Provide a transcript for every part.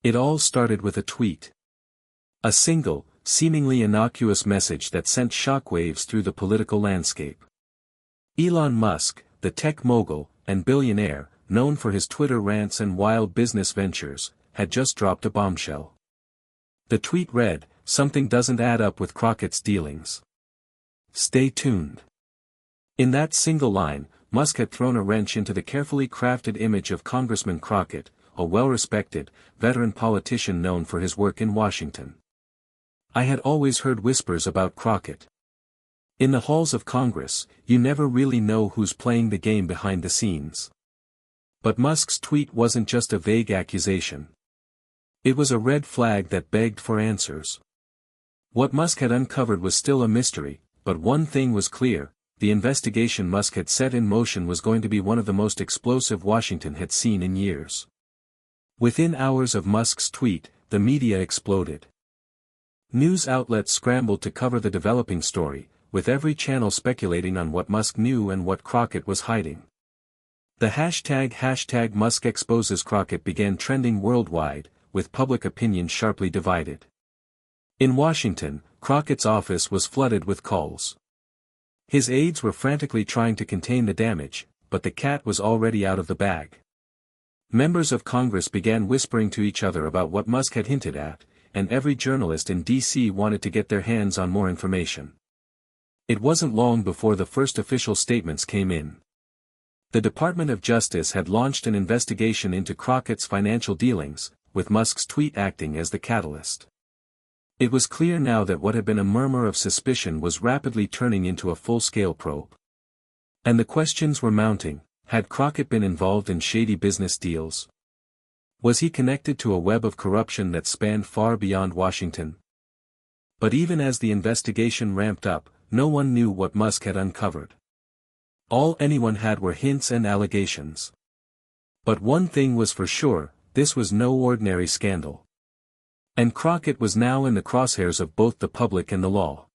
It all started with a tweet. A single, seemingly innocuous message that sent shockwaves through the political landscape. Elon Musk, the tech mogul and billionaire, known for his Twitter rants and wild business ventures, had just dropped a bombshell. The tweet read, "Something doesn't add up with Crockett's dealings. Stay tuned." In that single line, Musk had thrown a wrench into the carefully crafted image of Congressman Crockett, a well-respected, veteran politician known for his work in Washington. I had always heard whispers about Crockett. In the halls of Congress, you never really know who's playing the game behind the scenes. But Musk's tweet wasn't just a vague accusation. It was a red flag that begged for answers. What Musk had uncovered was still a mystery, but one thing was clear: the investigation Musk had set in motion was going to be one of the most explosive Washington had seen in years. Within hours of Musk's tweet, the media exploded. News outlets scrambled to cover the developing story, with every channel speculating on what Musk knew and what Crockett was hiding. The hashtag Musk exposes Crockett began trending worldwide, with public opinion sharply divided. In Washington, Crockett's office was flooded with calls. His aides were frantically trying to contain the damage, but the cat was already out of the bag. Members of Congress began whispering to each other about what Musk had hinted at, and every journalist in D.C. wanted to get their hands on more information. It wasn't long before the first official statements came in. The Department of Justice had launched an investigation into Crockett's financial dealings, with Musk's tweet acting as the catalyst. It was clear now that what had been a murmur of suspicion was rapidly turning into a full-scale probe. And the questions were mounting: had Crockett been involved in shady business deals? Was he connected to a web of corruption that spanned far beyond Washington? But even as the investigation ramped up, no one knew what Musk had uncovered. All anyone had were hints and allegations. But one thing was for sure: this was no ordinary scandal. And Crockett was now in the crosshairs of both the public and the law.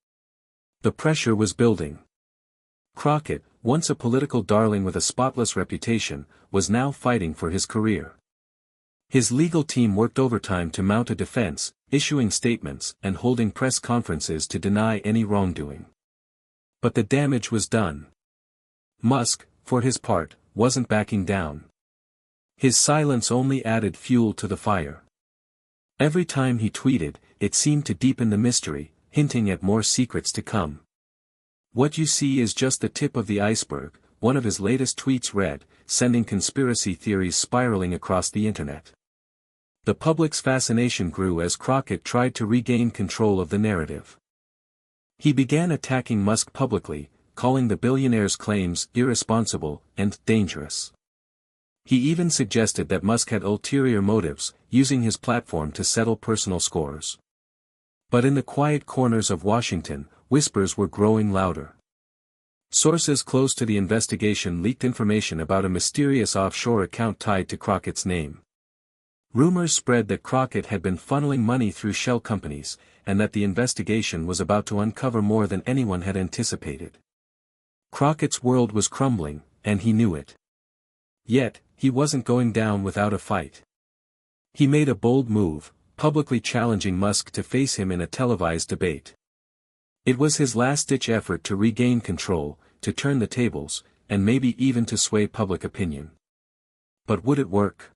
The pressure was building. Crockett, once a political darling with a spotless reputation, was now fighting for his career. His legal team worked overtime to mount a defense, issuing statements and holding press conferences to deny any wrongdoing. But the damage was done. Musk, for his part, wasn't backing down. His silence only added fuel to the fire. Every time he tweeted, it seemed to deepen the mystery, hinting at more secrets to come. "What you see is just the tip of the iceberg," one of his latest tweets read, sending conspiracy theories spiraling across the internet. The public's fascination grew as Crockett tried to regain control of the narrative. He began attacking Musk publicly, calling the billionaire's claims irresponsible and dangerous. He even suggested that Musk had ulterior motives, using his platform to settle personal scores. But in the quiet corners of Washington, whispers were growing louder. Sources close to the investigation leaked information about a mysterious offshore account tied to Crockett's name. Rumors spread that Crockett had been funneling money through shell companies, and that the investigation was about to uncover more than anyone had anticipated. Crockett's world was crumbling, and he knew it. Yet, he wasn't going down without a fight. He made a bold move, publicly challenging Musk to face him in a televised debate. It was his last-ditch effort to regain control, to turn the tables, and maybe even to sway public opinion. But would it work?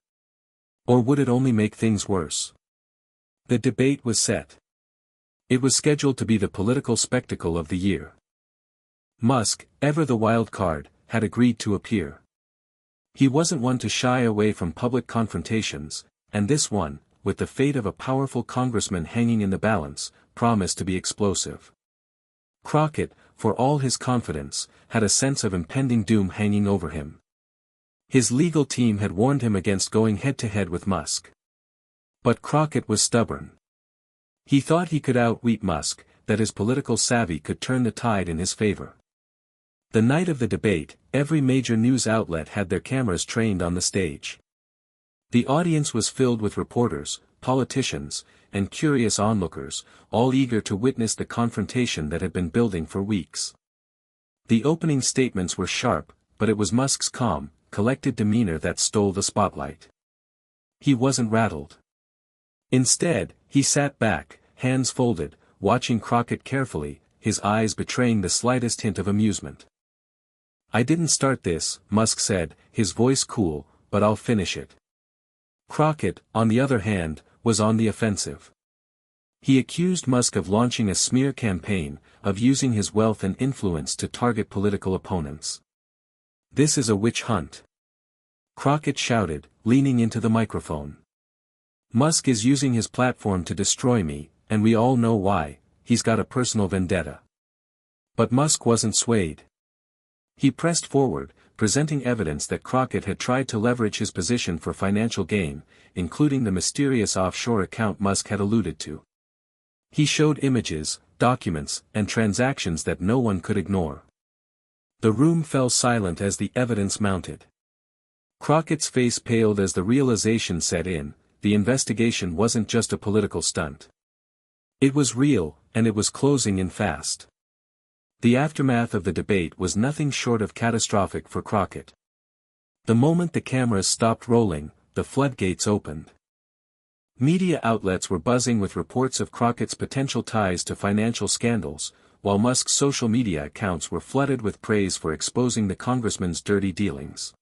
Or would it only make things worse? The debate was set. It was scheduled to be the political spectacle of the year. Musk, ever the wild card, had agreed to appear. He wasn't one to shy away from public confrontations, and this one, with the fate of a powerful congressman hanging in the balance, promised to be explosive. Crockett, for all his confidence, had a sense of impending doom hanging over him. His legal team had warned him against going head-to-head with Musk. But Crockett was stubborn. He thought he could outwit Musk, that his political savvy could turn the tide in his favor. The night of the debate, every major news outlet had their cameras trained on the stage. The audience was filled with reporters, politicians, and curious onlookers, all eager to witness the confrontation that had been building for weeks. The opening statements were sharp, but it was Musk's calm, collected demeanor that stole the spotlight. He wasn't rattled. Instead, he sat back, hands folded, watching Crockett carefully, his eyes betraying the slightest hint of amusement. "I didn't start this," Musk said, his voice cool, "but I'll finish it." Crockett, on the other hand, was on the offensive. He accused Musk of launching a smear campaign, of using his wealth and influence to target political opponents. "This is a witch hunt," Crockett shouted, leaning into the microphone. "Musk is using his platform to destroy me, and we all know why. He's got a personal vendetta." But Musk wasn't swayed. He pressed forward, presenting evidence that Crockett had tried to leverage his position for financial gain, including the mysterious offshore account Musk had alluded to. He showed images, documents, and transactions that no one could ignore. The room fell silent as the evidence mounted. Crockett's face paled as the realization set in: the investigation wasn't just a political stunt. It was real, and it was closing in fast. The aftermath of the debate was nothing short of catastrophic for Crockett. The moment the cameras stopped rolling, the floodgates opened. Media outlets were buzzing with reports of Crockett's potential ties to financial scandals, while Musk's social media accounts were flooded with praise for exposing the congressman's dirty dealings.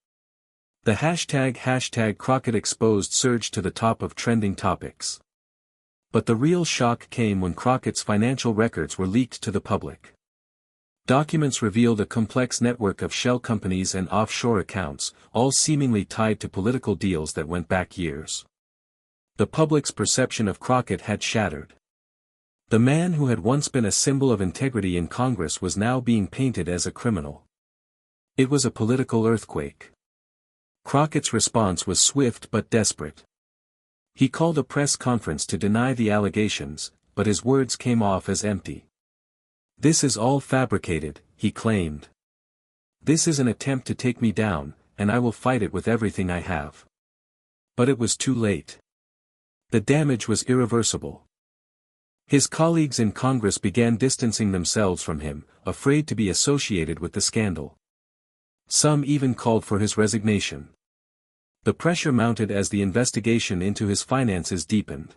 The hashtag Crockett exposed surged to the top of trending topics. But the real shock came when Crockett's financial records were leaked to the public. Documents revealed a complex network of shell companies and offshore accounts, all seemingly tied to political deals that went back years. The public's perception of Crockett had shattered. The man who had once been a symbol of integrity in Congress was now being painted as a criminal. It was a political earthquake. Crockett's response was swift but desperate. He called a press conference to deny the allegations, but his words came off as empty. "This is all fabricated," he claimed. "This is an attempt to take me down, and I will fight it with everything I have." But it was too late. The damage was irreversible. His colleagues in Congress began distancing themselves from him, afraid to be associated with the scandal. Some even called for his resignation. The pressure mounted as the investigation into his finances deepened.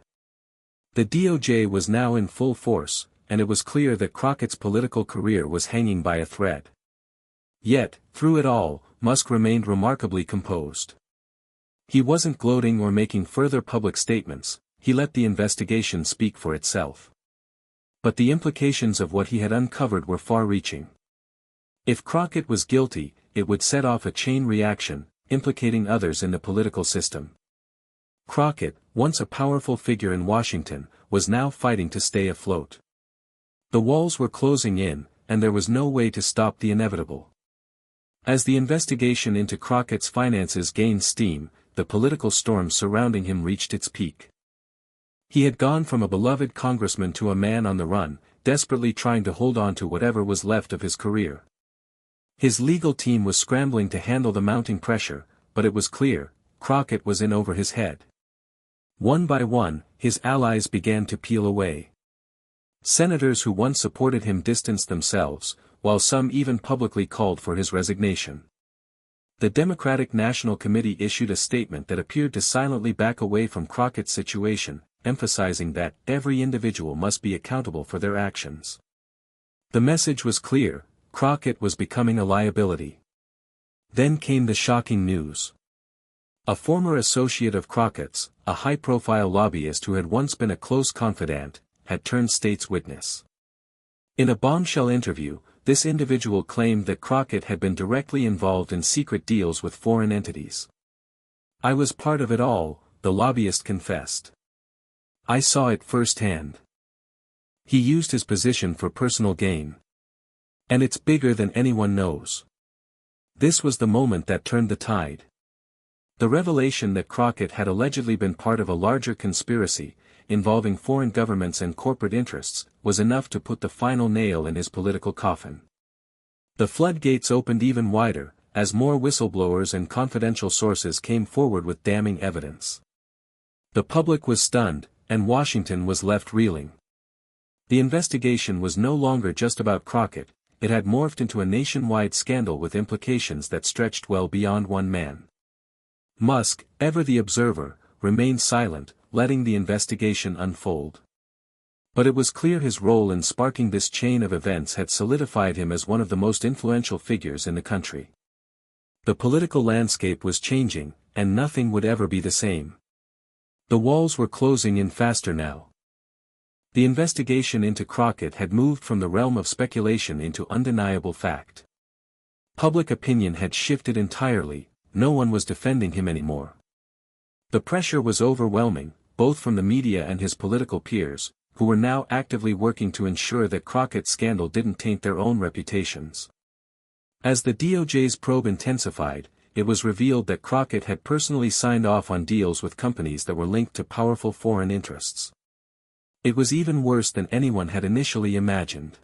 The DOJ was now in full force, and it was clear that Crockett's political career was hanging by a thread. Yet, through it all, Musk remained remarkably composed. He wasn't gloating or making further public statements, he let the investigation speak for itself. But the implications of what he had uncovered were far-reaching. If Crockett was guilty, it would set off a chain reaction, implicating others in the political system. Crockett, once a powerful figure in Washington, was now fighting to stay afloat. The walls were closing in, and there was no way to stop the inevitable. As the investigation into Crockett's finances gained steam, the political storm surrounding him reached its peak. He had gone from a beloved congressman to a man on the run, desperately trying to hold on to whatever was left of his career. His legal team was scrambling to handle the mounting pressure, but it was clear, Crockett was in over his head. One by one, his allies began to peel away. Senators who once supported him distanced themselves, while some even publicly called for his resignation. The Democratic National Committee issued a statement that appeared to silently back away from Crockett's situation, emphasizing that every individual must be accountable for their actions. The message was clear: Crockett was becoming a liability. Then came the shocking news. A former associate of Crockett's, a high-profile lobbyist who had once been a close confidant, had turned state's witness. In a bombshell interview, this individual claimed that Crockett had been directly involved in secret deals with foreign entities. "I was part of it all," the lobbyist confessed. "I saw it firsthand. He used his position for personal gain. And it's bigger than anyone knows." This was the moment that turned the tide. The revelation that Crockett had allegedly been part of a larger conspiracy, involving foreign governments and corporate interests, was enough to put the final nail in his political coffin. The floodgates opened even wider, as more whistleblowers and confidential sources came forward with damning evidence. The public was stunned, and Washington was left reeling. The investigation was no longer just about Crockett, it had morphed into a nationwide scandal with implications that stretched well beyond one man. Musk, ever the observer, remained silent, letting the investigation unfold. But it was clear his role in sparking this chain of events had solidified him as one of the most influential figures in the country. The political landscape was changing, and nothing would ever be the same. The walls were closing in faster now. The investigation into Crockett had moved from the realm of speculation into undeniable fact. Public opinion had shifted entirely, no one was defending him anymore. The pressure was overwhelming, both from the media and his political peers, who were now actively working to ensure that Crockett's scandal didn't taint their own reputations. As the DOJ's probe intensified, it was revealed that Crockett had personally signed off on deals with companies that were linked to powerful foreign interests. It was even worse than anyone had initially imagined.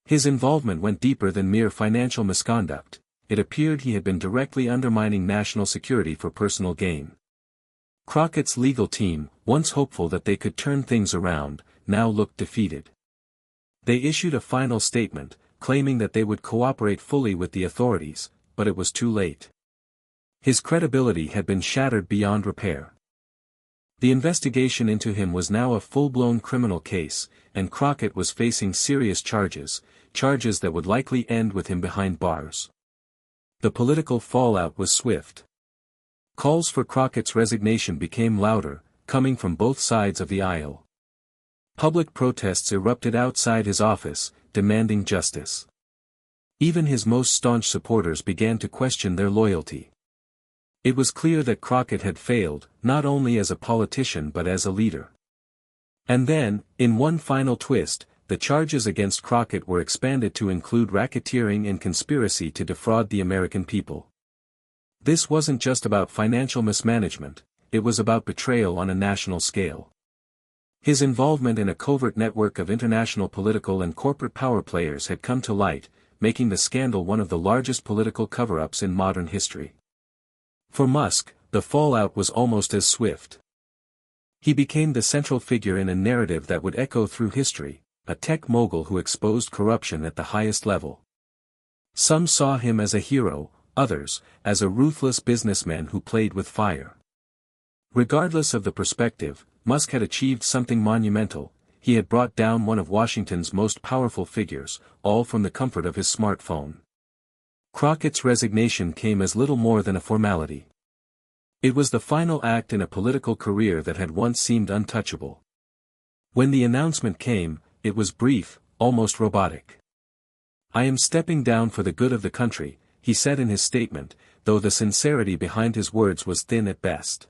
His involvement went deeper than mere financial misconduct. It appeared he had been directly undermining national security for personal gain. Crockett's legal team, once hopeful that they could turn things around, now looked defeated. They issued a final statement, claiming that they would cooperate fully with the authorities, but it was too late. His credibility had been shattered beyond repair. The investigation into him was now a full-blown criminal case, and Crockett was facing serious charges that would likely end with him behind bars. The political fallout was swift. Calls for Crockett's resignation became louder, coming from both sides of the aisle. Public protests erupted outside his office, demanding justice. Even his most staunch supporters began to question their loyalty. It was clear that Crockett had failed, not only as a politician but as a leader. And then, in one final twist, the charges against Crockett were expanded to include racketeering and conspiracy to defraud the American people. This wasn't just about financial mismanagement, it was about betrayal on a national scale. His involvement in a covert network of international political and corporate power players had come to light, making the scandal one of the largest political cover-ups in modern history. For Musk, the fallout was almost as swift. He became the central figure in a narrative that would echo through history, a tech mogul who exposed corruption at the highest level. Some saw him as a hero, others, as a ruthless businessman who played with fire. Regardless of the perspective, Musk had achieved something monumental. He had brought down one of Washington's most powerful figures, all from the comfort of his smartphone. Crockett's resignation came as little more than a formality. It was the final act in a political career that had once seemed untouchable. When the announcement came, it was brief, almost robotic. "I am stepping down for the good of the country," he said in his statement, though the sincerity behind his words was thin at best.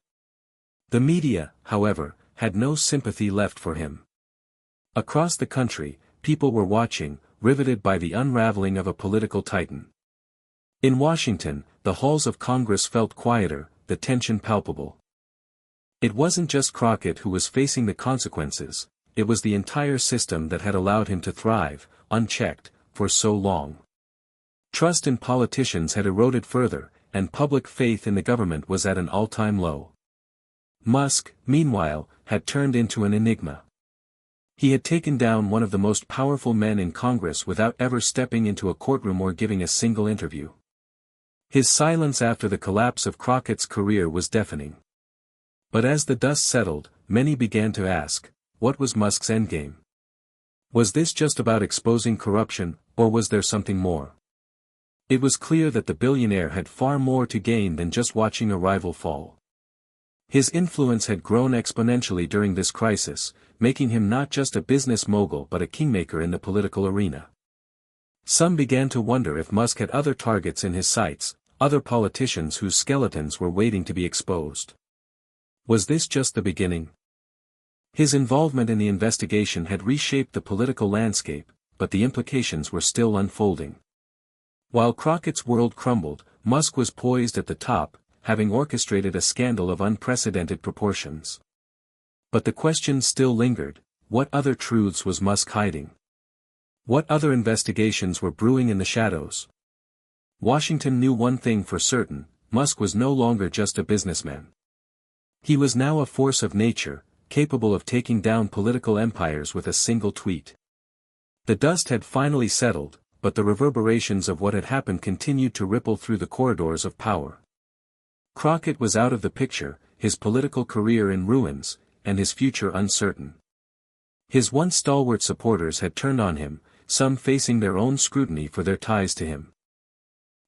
The media, however, had no sympathy left for him. Across the country, people were watching, riveted by the unraveling of a political titan. In Washington, the halls of Congress felt quieter, the tension palpable. It wasn't just Crockett who was facing the consequences, it was the entire system that had allowed him to thrive, unchecked, for so long. Trust in politicians had eroded further, and public faith in the government was at an all-time low. Musk, meanwhile, had turned into an enigma. He had taken down one of the most powerful men in Congress without ever stepping into a courtroom or giving a single interview. His silence after the collapse of Crockett's career was deafening. But as the dust settled, many began to ask, what was Musk's endgame? Was this just about exposing corruption, or was there something more? It was clear that the billionaire had far more to gain than just watching a rival fall. His influence had grown exponentially during this crisis, making him not just a business mogul but a kingmaker in the political arena. Some began to wonder if Musk had other targets in his sights, other politicians whose skeletons were waiting to be exposed. Was this just the beginning? His involvement in the investigation had reshaped the political landscape, but the implications were still unfolding. While Crockett's world crumbled, Musk was poised at the top, having orchestrated a scandal of unprecedented proportions. But the question still lingered, what other truths was Musk hiding? What other investigations were brewing in the shadows? Washington knew one thing for certain, Musk was no longer just a businessman. He was now a force of nature, capable of taking down political empires with a single tweet. The dust had finally settled, but the reverberations of what had happened continued to ripple through the corridors of power. Crockett was out of the picture, his political career in ruins, and his future uncertain. His once stalwart supporters had turned on him, some facing their own scrutiny for their ties to him.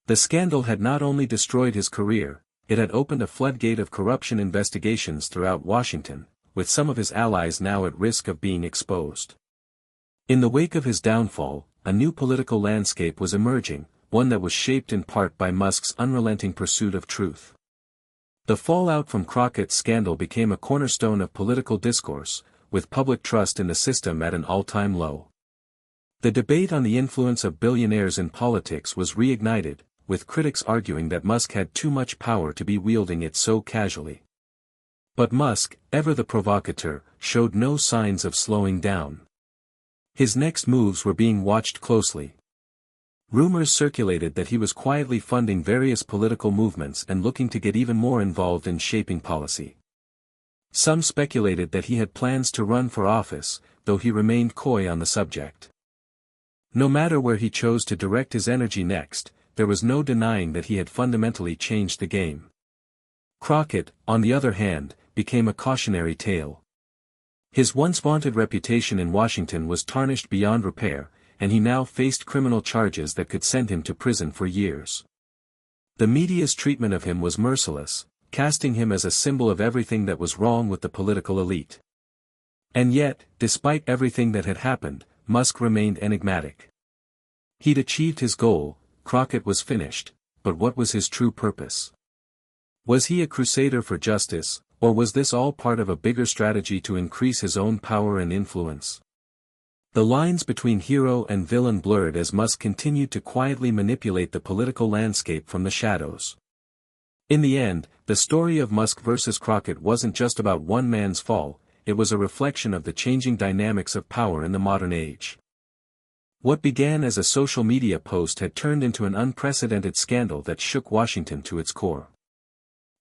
The scandal had not only destroyed his career, it had opened a floodgate of corruption investigations throughout Washington, with some of his allies now at risk of being exposed. In the wake of his downfall, a new political landscape was emerging, one that was shaped in part by Musk's unrelenting pursuit of truth. The fallout from Crockett's scandal became a cornerstone of political discourse, with public trust in the system at an all-time low. The debate on the influence of billionaires in politics was reignited, with critics arguing that Musk had too much power to be wielding it so casually. But Musk, ever the provocateur, showed no signs of slowing down. His next moves were being watched closely. Rumors circulated that he was quietly funding various political movements and looking to get even more involved in shaping policy. Some speculated that he had plans to run for office, though he remained coy on the subject. No matter where he chose to direct his energy next, there was no denying that he had fundamentally changed the game. Crockett, on the other hand, became a cautionary tale. His once vaunted reputation in Washington was tarnished beyond repair, and he now faced criminal charges that could send him to prison for years. The media's treatment of him was merciless, casting him as a symbol of everything that was wrong with the political elite. And yet, despite everything that had happened, Musk remained enigmatic. He'd achieved his goal, Crockett was finished, but what was his true purpose? Was he a crusader for justice, or was this all part of a bigger strategy to increase his own power and influence? The lines between hero and villain blurred as Musk continued to quietly manipulate the political landscape from the shadows. In the end, the story of Musk versus Crockett wasn't just about one man's fall, it was a reflection of the changing dynamics of power in the modern age. What began as a social media post had turned into an unprecedented scandal that shook Washington to its core.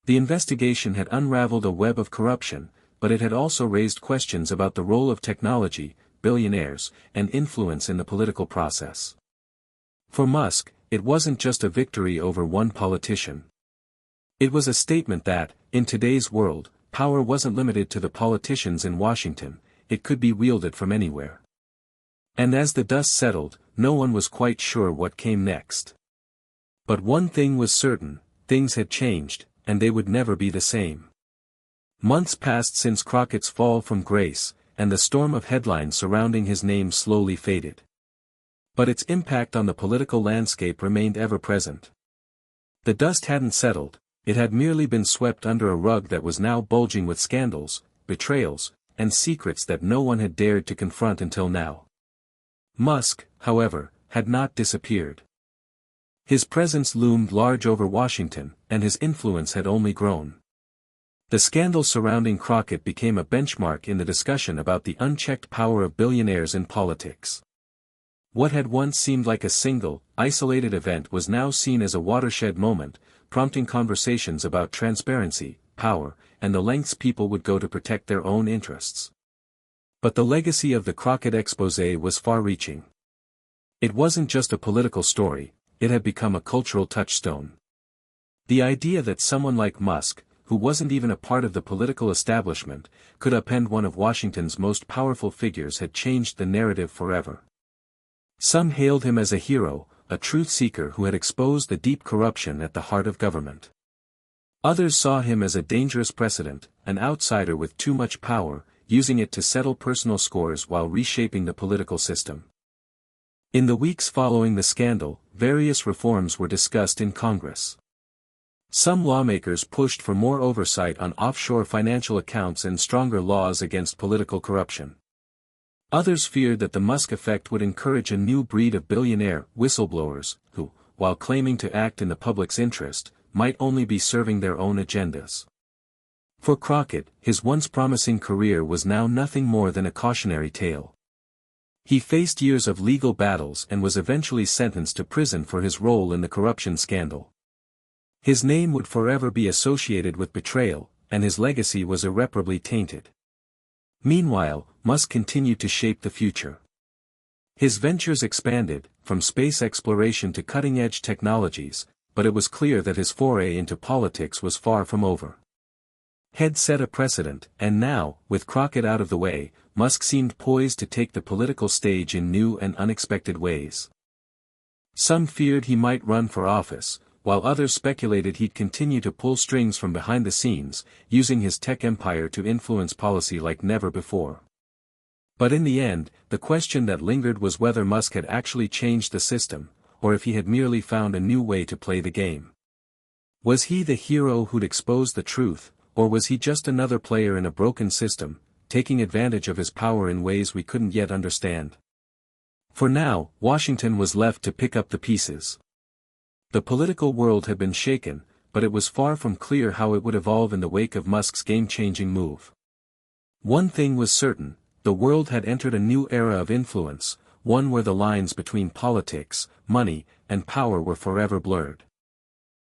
The investigation had unraveled a web of corruption, but it had also raised questions about the role of technology, billionaires, and influence in the political process. For Musk, it wasn't just a victory over one politician. It was a statement that, in today's world, power wasn't limited to the politicians in Washington, it could be wielded from anywhere. And as the dust settled, no one was quite sure what came next. But one thing was certain, things had changed, and they would never be the same. Months passed since Crockett's fall from grace, and the storm of headlines surrounding his name slowly faded. But its impact on the political landscape remained ever present. The dust hadn't settled, it had merely been swept under a rug that was now bulging with scandals, betrayals, and secrets that no one had dared to confront until now. Musk, however, had not disappeared. His presence loomed large over Washington, and his influence had only grown. The scandal surrounding Crockett became a benchmark in the discussion about the unchecked power of billionaires in politics. What had once seemed like a single, isolated event was now seen as a watershed moment, prompting conversations about transparency, power, and the lengths people would go to protect their own interests. But the legacy of the Crockett exposé was far-reaching. It wasn't just a political story, it had become a cultural touchstone. The idea that someone like Musk, who wasn't even a part of the political establishment, could upend one of Washington's most powerful figures had changed the narrative forever. Some hailed him as a hero, a truth-seeker who had exposed the deep corruption at the heart of government. Others saw him as a dangerous precedent, an outsider with too much power, using it to settle personal scores while reshaping the political system. In the weeks following the scandal, various reforms were discussed in Congress. Some lawmakers pushed for more oversight on offshore financial accounts and stronger laws against political corruption. Others feared that the Musk effect would encourage a new breed of billionaire whistleblowers, who, while claiming to act in the public's interest, might only be serving their own agendas. For Crockett, his once promising career was now nothing more than a cautionary tale. He faced years of legal battles and was eventually sentenced to prison for his role in the corruption scandal. His name would forever be associated with betrayal, and his legacy was irreparably tainted. Meanwhile, Musk continued to shape the future. His ventures expanded, from space exploration to cutting-edge technologies, but it was clear that his foray into politics was far from over. had set a precedent, and now, with Crockett out of the way, Musk seemed poised to take the political stage in new and unexpected ways. Some feared he might run for office, while others speculated he'd continue to pull strings from behind the scenes, using his tech empire to influence policy like never before. But in the end, the question that lingered was whether Musk had actually changed the system, or if he had merely found a new way to play the game. Was he the hero who'd exposed the truth, or was he just another player in a broken system, taking advantage of his power in ways we couldn't yet understand? For now, Washington was left to pick up the pieces. The political world had been shaken, but it was far from clear how it would evolve in the wake of Musk's game-changing move. One thing was certain: the world had entered a new era of influence, one where the lines between politics, money, and power were forever blurred.